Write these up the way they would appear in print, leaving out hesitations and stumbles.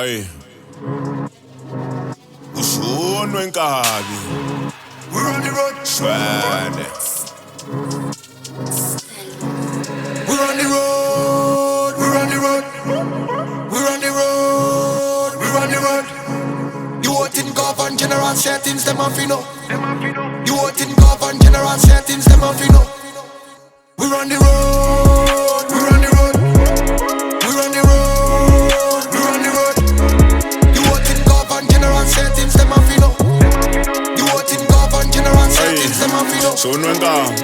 Ay, ushunwe nkabi. We're on the road. Shwane. We're on the road. We're on the road. We're on the road. We're on the road. You want in govern general settings, them off you know. You want in govern general settings, them off you know. We're on the road. We're on the road. We're on the road. We're on the road. You want in govern general settings, them off you know. You want in govern general settings, them off you know. Shunwe nkabi.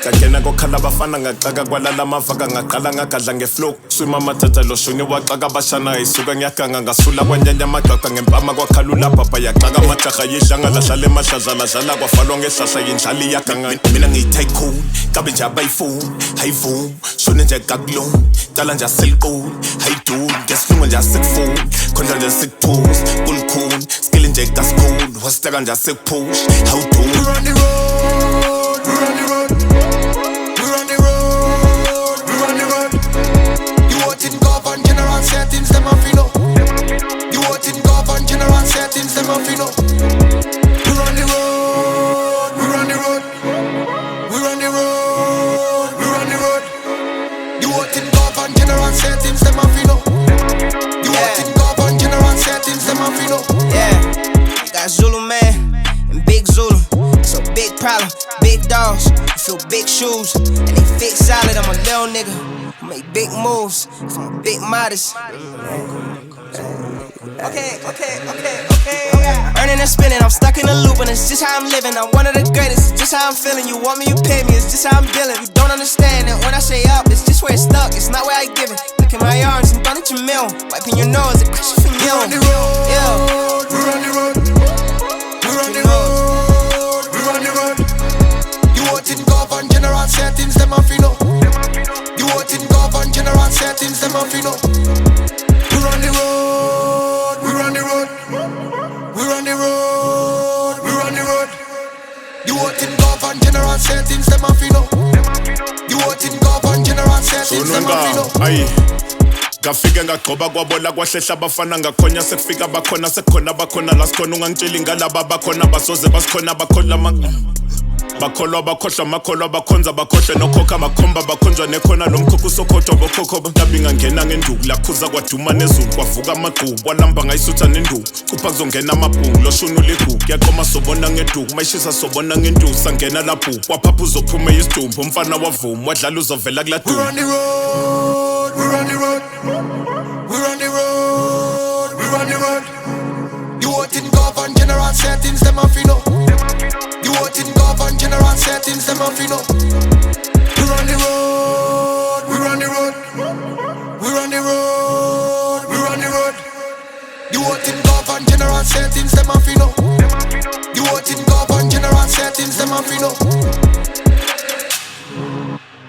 Ngangena kokhala abafana ngaqaka kwalala amavaka ngaqala ngagadla ngeflow swima amathatha lo shuni waxaka abashana isuka ngiyaganga ngasula kwanyanya amagaqa ngempama kwakhalula baba yaxaka amajaha yidlanga lahlala emahlazala dlala kwafalwa ngehlahla yindlala iyaganga mina ngiyi-tycoon kabe nje abayifuni hayivumi shone nje kakulung cala nje aseliquli hayiduni ngesilungu nje asekufuni khondla nje sikuphuza kulukhuni skili nje kasikhulu wasiteka nje asekuphush hawuduni. We're on the road. We're on the road. We're on the road. We're on the road. You want in govern general settings, them off you know. You want in govern general settings, them off you know. We're on the road. We're on the road. We're on the road. We're on the road. You want in govern general settings, them off you know. You want in govern general settings, them off you know. Yeah, you got Zulu man and Big Zulu. So big problem, big dogs, you feel big shoes, and they fit solid. I'm a little nigga, I make big moves, I'm a big modest. Okay. Earning and spinning, I'm stuck in a loop, and it's just how I'm living. I'm one of the greatest, it's just how I'm feeling. You want me, you pay me, it's just how I'm dealing. You don't understand it when I say up, it's just where it's stuck, it's not where I give it. Look in my arms and don't your mill, wiping your nose, it crashes from you. We're on the road. Yeah. We're on the road. We're on the road. We're on the road. You want in govern general settings, them off you know. You want in govern general settings, them off you know. We're on the road. We're on the road. We're on the road. We're on the road. You want in govern general settings, them off you know. You want in govern general settings, Shunwe them off you know. nkabi. Ay. Ngafike ngagcoba kwabola kwahlehla abafana ngakhonya sekufika bakhona sekukhona bakhona la sikhona ungangitsheli ngalaba bakhona basoze basikhona bakhola bakholwa bakhohlwa makholwa bakhonza bakhohlwe nokhokha bakhomba bakhonjwa nekhona lomkhokha usokhothwa bokhokho bantabi ngangena ngenduku lakhuza kwaduma nezulu kwavuka amagqubu walamba ngayisutha nenduku kupha kuzongena amabhungu loshunu ligugu yaqoma sobona ngeduku mayishisa sobona ngenduku sangena lapho waphapha uzophuma isidumbu umfana wavuma wadlala uzovela kula We're on the road. We're on the road. We're on the road. We're on the road. You want in govern general settings, them off you know. You want in govern general settings, them off you know. We're on the road. We're on the road. We're on the road. We're on the road. You want in govern general settings, them off you know. You want in govern general settings, them off you know.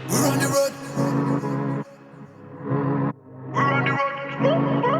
We're on the road. We're on the road.